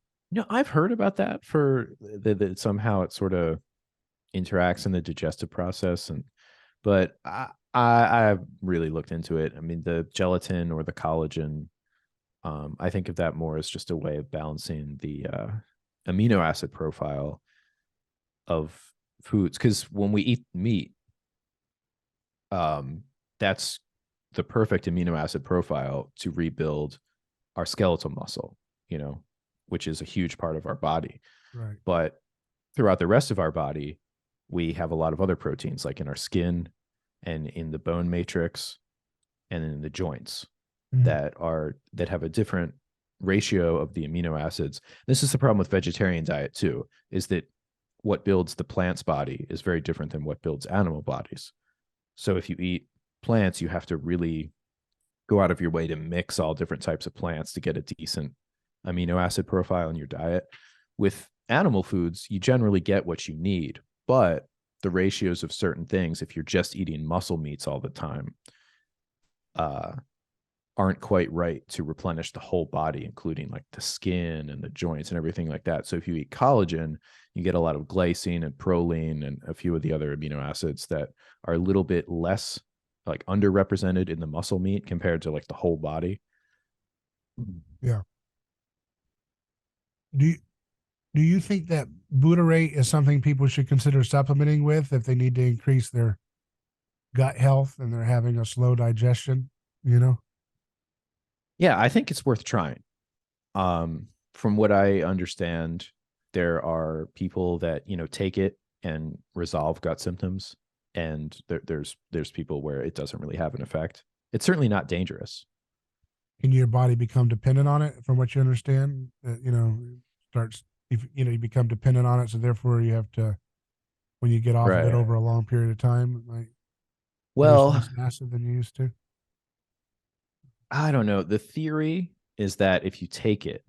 I've heard about that for that somehow it sort of interacts in the digestive process, but I've really looked into it. I mean, the gelatin or the collagen, I think of that more as just a way of balancing the amino acid profile of foods. Because when we eat meat, that's the perfect amino acid profile to rebuild our skeletal muscle, which is a huge part of our body. Right. But throughout the rest of our body, we have a lot of other proteins, like in our skin and in the bone matrix and in the joints, that have a different ratio of the amino acids. This is the problem with vegetarian diet too, is that what builds the plant's body is very different than what builds animal bodies. So if you eat plants, you have to really go out of your way to mix all different types of plants to get a decent amino acid profile in your diet. With animal foods, you generally get what you need, but the ratios of certain things, if you're just eating muscle meats all the time, aren't quite right to replenish the whole body, including like the skin and the joints and everything like that. So if you eat collagen, you get a lot of glycine and proline and a few of the other amino acids that are a little bit less like underrepresented in the muscle meat compared to like the whole body. Yeah. Do you think that Butyrate is something people should consider supplementing with if they need to increase their gut health and they're having a slow digestion? Yeah, I think it's worth trying. From what I understand, there are people that take it and resolve gut symptoms, and there's people where it doesn't really have an effect. It's certainly not dangerous. can your body become dependent on it? From what you understand, starts if you become dependent on it, so therefore you have to, when you get off of it Right. over a long period of time, it might produce Well, less acid than you used to. I don't know. The theory is that if you take it,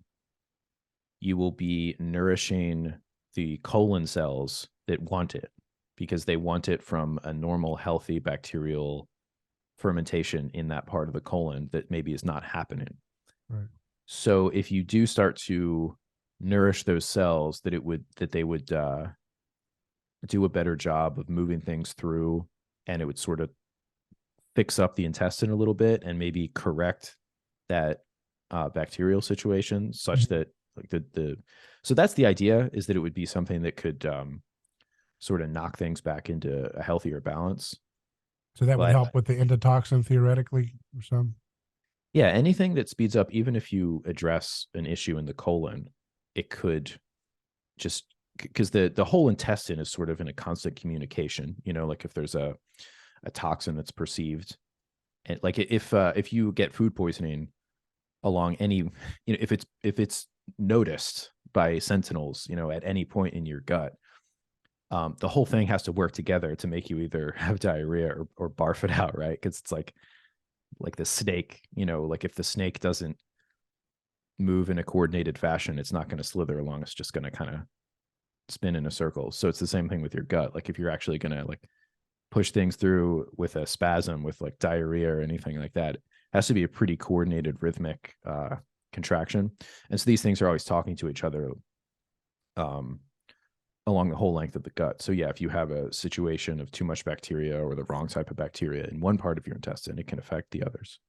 you will be nourishing the colon cells that want it because they want it from a normal, healthy bacterial fermentation in that part of the colon that maybe is not happening. Right. So if you do start to nourish those cells, that they would do a better job of moving things through, and it would sort of fix up the intestine a little bit and maybe correct that bacterial situation such Mm-hmm. that like so that's the idea, is that it would be something that could sort of knock things back into a healthier balance. So that would But help with the endotoxin theoretically or some. yeah, anything that speeds up, even if you address an issue in the colon, it could just, because the whole intestine is sort of in a constant communication, like if there's a toxin that's perceived, and like if you get food poisoning along any, if it's noticed by sentinels, at any point in your gut, the whole thing has to work together to make you either have diarrhea or barf it out, right? Because it's like the snake, like if the snake doesn't move in a coordinated fashion, it's not going to slither along. It's just going to kind of spin in a circle. So it's the same thing with your gut. Like if you're actually going to like push things through with a spasm, with like diarrhea or anything like that, it has to be a pretty coordinated rhythmic contraction. And so these things are always talking to each other along the whole length of the gut. So yeah, if you have a situation of too much bacteria or the wrong type of bacteria in one part of your intestine, it can affect the others.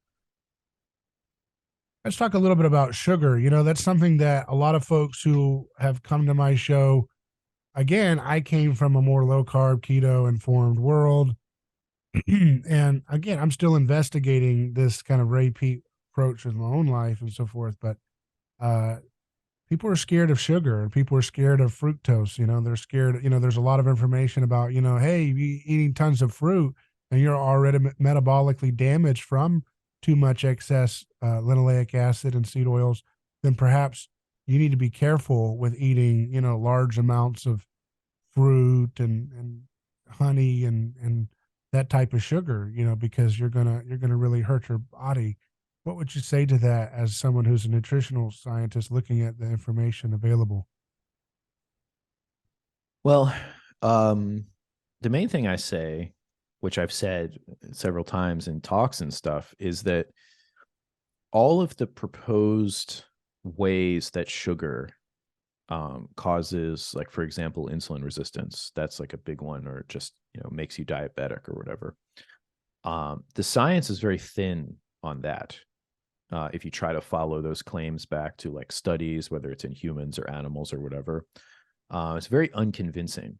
Let's talk a little bit about sugar. That's something that a lot of folks who have come to my show, again, I came from a more low carb, keto informed world. And again, I'm still investigating this kind of Ray Peat approach in my own life and so forth. But uh, people are scared of sugar, and people are scared of fructose. They're scared. There's a lot of information about, hey, you eating tons of fruit and you're already metabolically damaged from too much excess linoleic acid and seed oils, then perhaps you need to be careful with eating, large amounts of fruit and honey and that type of sugar, because you're gonna really hurt your body. What would you say to that as someone who's a nutritional scientist looking at the information available? Well, the main thing I say, which I've said several times in talks and stuff, is that all of the proposed ways that sugar causes, like for example, insulin resistance, that's like a big one, or just makes you diabetic or whatever. The science is very thin on that. If you try to follow those claims back to like studies, whether it's in humans or animals or whatever, it's very unconvincing.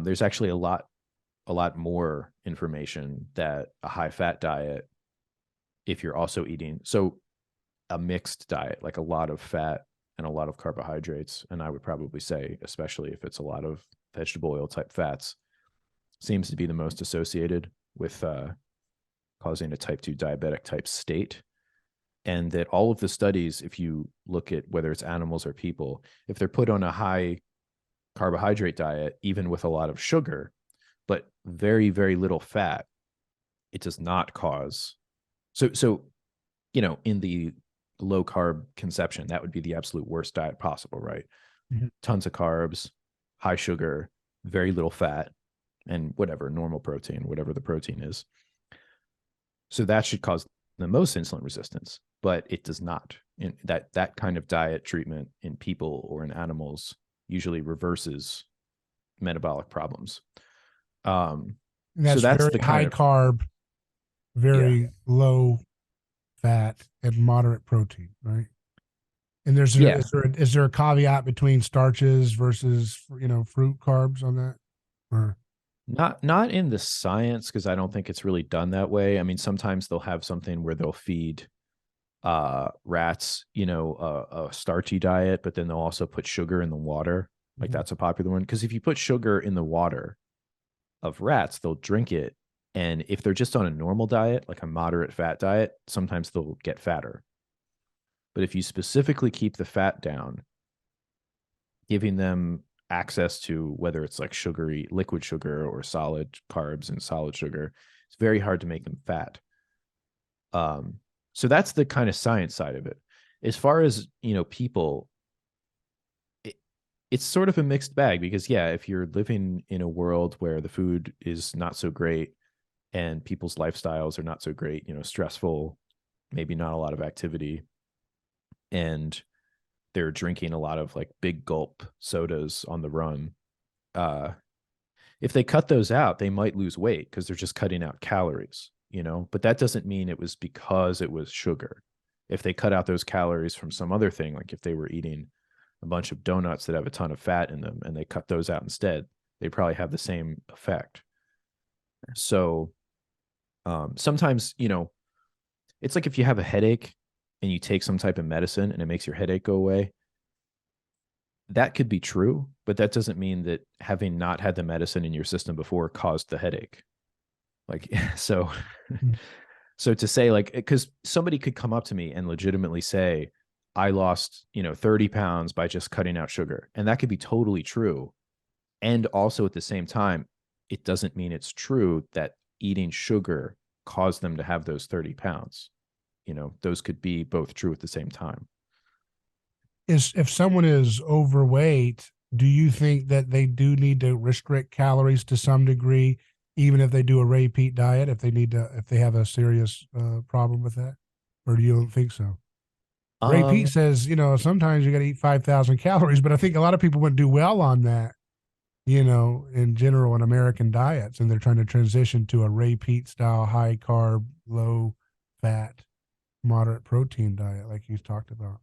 There's actually a lot more information that a high fat diet, if you're also eating, so a mixed diet, like a lot of fat and a lot of carbohydrates, and I would probably say, especially if it's a lot of vegetable oil type fats, seems to be the most associated with causing a type 2 diabetic type state. And that all of the studies, if you look at whether it's animals or people, if they're put on a high carbohydrate diet, even with a lot of sugar, but very, very little fat, it does not cause. So, in the low carb conception, that would be the absolute worst diet possible, right? Mm-hmm. Tons of carbs, high sugar, very little fat, and whatever normal protein, whatever the protein is. So that should cause the most insulin resistance, but it does not. In that kind of diet treatment in people or in animals usually reverses metabolic problems. And So that's that's very the kind high of, carb, yeah, very low fat, and moderate protein, right? And yeah. is there a caveat between starches versus fruit carbs on that? Or Not in the science, because I don't think it's really done that way. I mean, sometimes they'll have something where they'll feed rats, a starchy diet, but then they'll also put sugar in the water. Like Mhm. that's a popular one. Because if you put sugar in the water of rats, they'll drink it And if they're just on a normal diet, like a moderate fat diet, sometimes they'll get fatter. But if you specifically keep the fat down, giving them access to whether it's like sugary, liquid sugar or solid carbs and solid sugar, it's very hard to make them fat. So that's the kind of science side of it. As far as, people, it's sort of a mixed bag because, yeah, if you're living in a world where the food is not so great and people's lifestyles are not so great, stressful, maybe not a lot of activity, and they're drinking a lot of like big gulp sodas on the run. If they cut those out, they might lose weight because they're just cutting out calories, but that doesn't mean it was because it was sugar. If they cut out those calories from some other thing, like if they were eating a bunch of donuts that have a ton of fat in them and they cut those out instead, they probably have the same effect. So sometimes, it's like if you have a headache and you take some type of medicine and it makes your headache go away, that could be true, but that doesn't mean that having not had the medicine in your system before caused the headache. Like, so, so to say like, because somebody could come up to me and legitimately say, I lost, 30 pounds by just cutting out sugar. And that could be totally true. And also at the same time, it doesn't mean it's true that eating sugar caused them to have those 30 pounds. Those could be both true at the same time. If someone is overweight, do you think that they do need to restrict calories to some degree, even if they do a Ray Peat diet, if they have a serious problem with that? Or do you don't think so? Ray Peat says, sometimes you got to eat 5,000 calories, but I think a lot of people wouldn't do well on that, in general in American diets, and they're trying to transition to a Ray Peat style, high carb, low fat, moderate protein diet, like you talked about.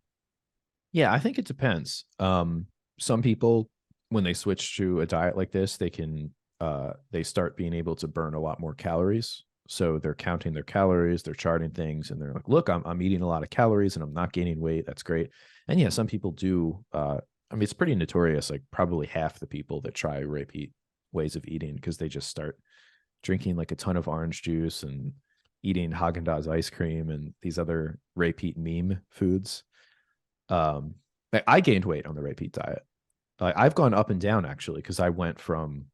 Yeah, I think it depends. Some people, when they switch to a diet like this, they start being able to burn a lot more calories. So they're counting their calories, they're charting things, and they're like, look, I'm eating a lot of calories and I'm not gaining weight. That's great. And yeah, some people do. It's pretty notorious, like probably half the people that try Ray Peat ways of eating, because they just start drinking like a ton of orange juice and eating Haagen-Dazs ice cream and these other Ray Peat meme foods. I gained weight on the Ray Peat diet. I've gone up and down actually, because I went from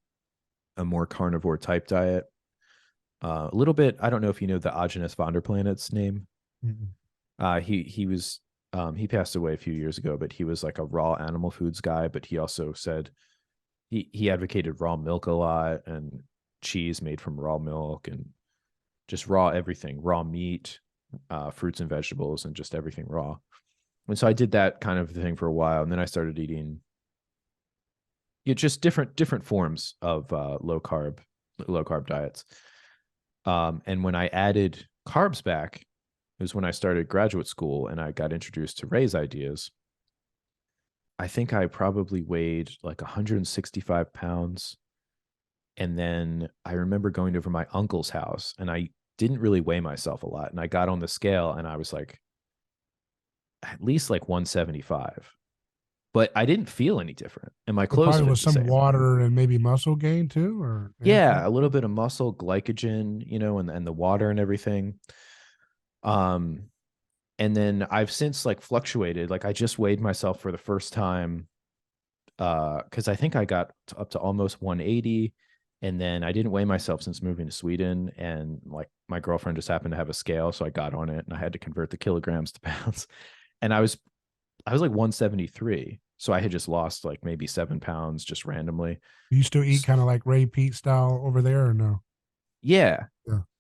a more carnivore type diet. A little bit. I don't know if you know the Agenus Vonderplanet's name. Mm-hmm. He passed away a few years ago, but he was like a raw animal foods guy. But he also said he advocated raw milk a lot and cheese made from raw milk and just raw everything, raw meat, fruits and vegetables, and just everything raw. And so I did that kind of thing for a while, and then I started eating just different forms of low carb diets. And when I added carbs back, it was when I started graduate school and I got introduced to Ray's ideas. I think I probably weighed like 165 pounds. And then I remember going over my uncle's house and I didn't really weigh myself a lot. And I got on the scale and I was like, at least like 175. But I didn't feel any different. And my clothes probably fit with the some same. water and maybe muscle gain too, or yeah, a little bit of muscle, glycogen, and the water and everything. And then I've since like fluctuated. Like I just weighed myself for the first time because I think I got up to almost 180. And then I didn't weigh myself since moving to Sweden. And like my girlfriend just happened to have a scale. So I got on it and I had to convert the kilograms to pounds. And I was like 173. So I had just lost like maybe 7 pounds just randomly. You still eat kind of like Ray Peat style over there or no? Yeah.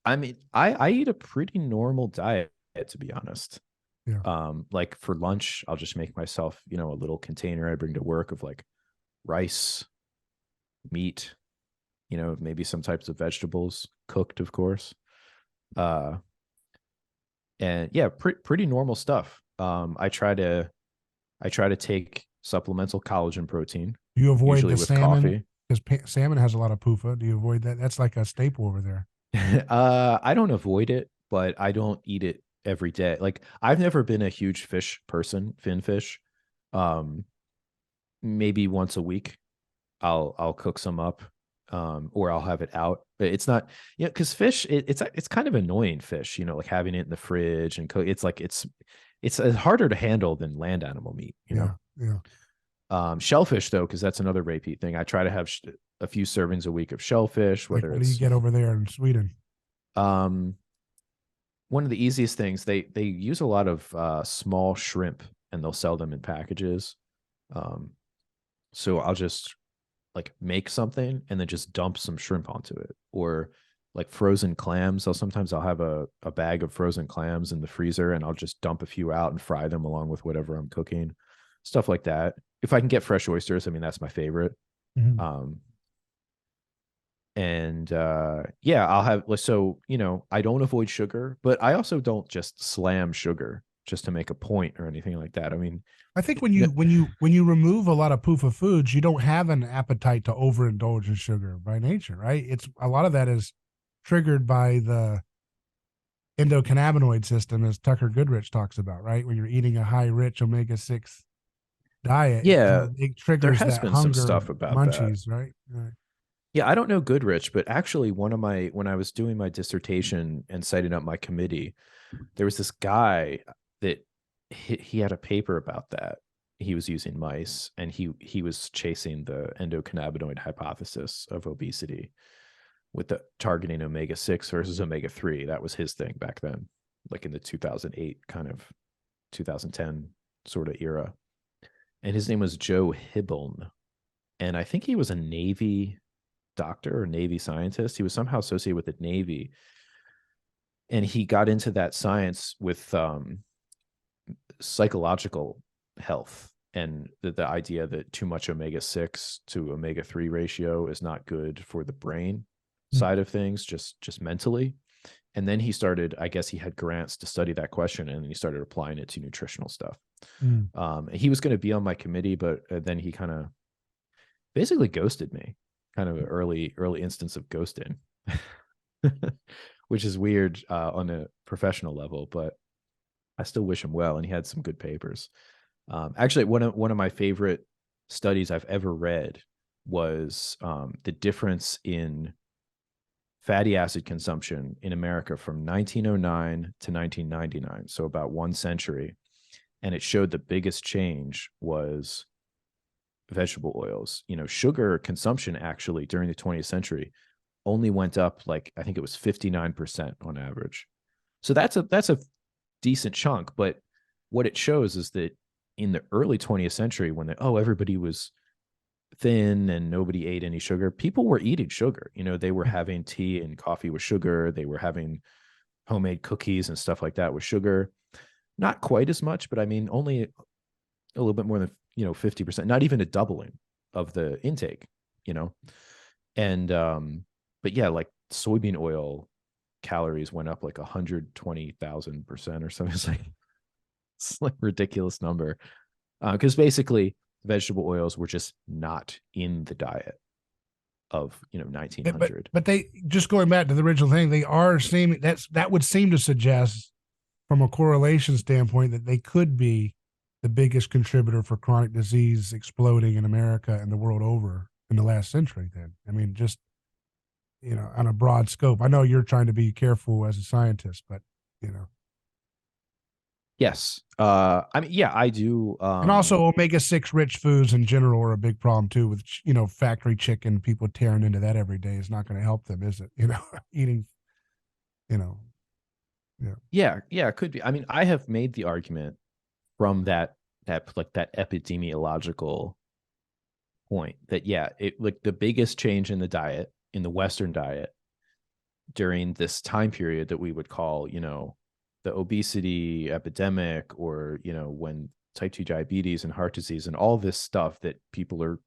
I mean, I eat a pretty normal diet, to be honest. Yeah. Like for lunch, I'll just make myself, a little container I bring to work of like rice, meat, maybe some types of vegetables, cooked, of course. And yeah, pretty normal stuff. I try to take supplemental collagen protein. You avoid usually the with salmon coffee. because salmon has a lot of PUFA. Do you avoid that? That's like a staple over there. I don't avoid it, but I don't eat it every day. Like I've never been a huge fish person, fin fish. Maybe once a week I'll cook some up. or I'll have it out. But it's not, because fish, it's kind of annoying fish, like having it in the fridge and cook. It's like it's harder to handle than land animal meat. Shellfish though, because that's another Ray Peat thing. I try to have a few servings a week of shellfish. Like, what do you get over there in Sweden? One of the easiest things, they use a lot of small shrimp, and they'll sell them in packages. So I'll just like make something and then just dump some shrimp onto it, or like frozen clams. Sometimes I'll have a bag of frozen clams in the freezer, and I'll just dump a few out and fry them along with whatever I'm cooking, stuff like that. If I can get fresh oysters, I mean, that's my favorite. Mm-hmm. I'll have, so, I don't avoid sugar, but I also don't just slam sugar just to make a point or anything like that. I mean, I think when you remove a lot of PUFA foods, you don't have an appetite to overindulge in sugar by nature, right? It's a lot of that is triggered by the endocannabinoid system, as Tucker Goodrich talks about, right? When you're eating a high rich omega-6 diet, it triggers there has that been hunger some stuff about munchies, that. Right? Yeah, I don't know Goodrich, but actually when I was doing my dissertation and setting up my committee, there was this guy that he had a paper about that. He was using mice, and he was chasing the endocannabinoid hypothesis of obesity with the targeting omega-6 versus omega-3. That was his thing back then, like in the 2008 kind of 2010 sort of era. And his name was Joe Hibeln. And I think he was a Navy doctor or Navy scientist. He was somehow associated with the Navy. And he got into that science with psychological health, and the idea that too much omega-6 to omega-3 ratio is not good for the brain side of things, just mentally. And then he started, I guess he had grants to study that question, and then he started applying it to nutritional stuff. He was going to be on my committee, but then he kind of basically ghosted me, kind of an early instance of ghosting, which is weird on a professional level, but I still wish him well. And he had some good papers. Actually, one of my favorite studies I've ever read was the difference in fatty acid consumption in America from 1909 to 1999, so about 1 century. And it showed the biggest change was vegetable oils. Sugar consumption actually during the 20th century only went up, like, I think it was 59% on average. So that's a decent chunk. But what it shows is that in the early 20th century, when everybody was thin and nobody ate any sugar, people were eating sugar. They were having tea and coffee with sugar. They were having homemade cookies and stuff like that with sugar. Not quite as much, but I mean, only a little bit more than 50%, not even a doubling of the intake, and but yeah, like soybean oil calories went up like 120,000% or something. It's like ridiculous number, because basically vegetable oils were just not in the diet of 1900. But they, just going back to the original thing, they are seeming, that would seem to suggest from a correlation standpoint that they could be the biggest contributor for chronic disease exploding in America and the world over in the last century. Then, I mean, just on a broad scope. I know you're trying to be careful as a scientist, but Yes. I mean, yeah, I do. And also omega-6 rich foods in general are a big problem too, with, factory chicken, people tearing into that every day is not going to help them, is it? Eating, Yeah, it could be. I mean, I have made the argument from that epidemiological point that, it, like, the biggest change in the diet, in the Western diet during this time period that we would call, the obesity epidemic, or, when type 2 diabetes and heart disease and all this stuff that people are,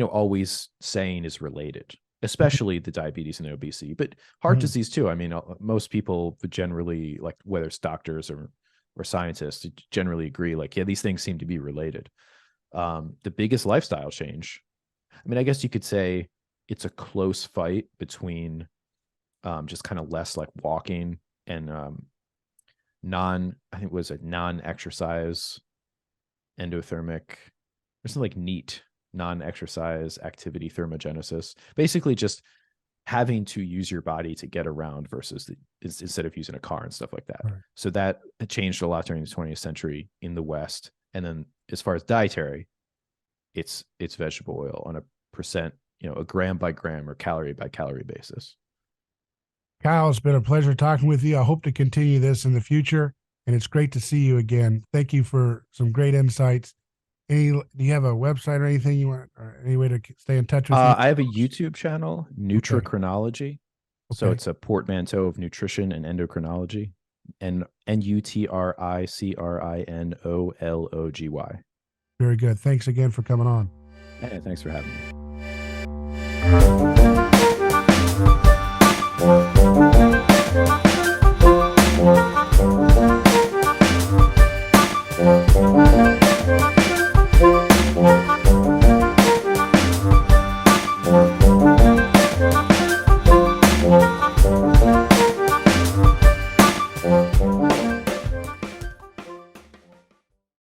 always saying is related, especially the diabetes and the obesity, but heart disease too. I mean, most people generally, like, whether it's doctors or scientists, generally agree, like, yeah, these things seem to be related. The biggest lifestyle change, I mean, I guess you could say it's a close fight between just kind of less, like, walking and non-exercise endothermic, or something like NEAT. non-exercise activity thermogenesis, basically just having to use your body to get around versus instead of using a car and stuff like that. Right. So that changed a lot during the 20th century in the West. And then as far as dietary, it's vegetable oil on a percent, a gram by gram or calorie by calorie basis. Kyle, it's been a pleasure talking with you. I hope to continue this in the future, and it's great to see you again. Thank you for some great insights. Do you have a website or anything you want, or any way to stay in touch with you? I have a YouTube channel, Nutrichronology. Okay. So it's a portmanteau of nutrition and endocrinology, and NUTRICRINOLOGY. Very good. Thanks again for coming on. Hey, thanks for having me.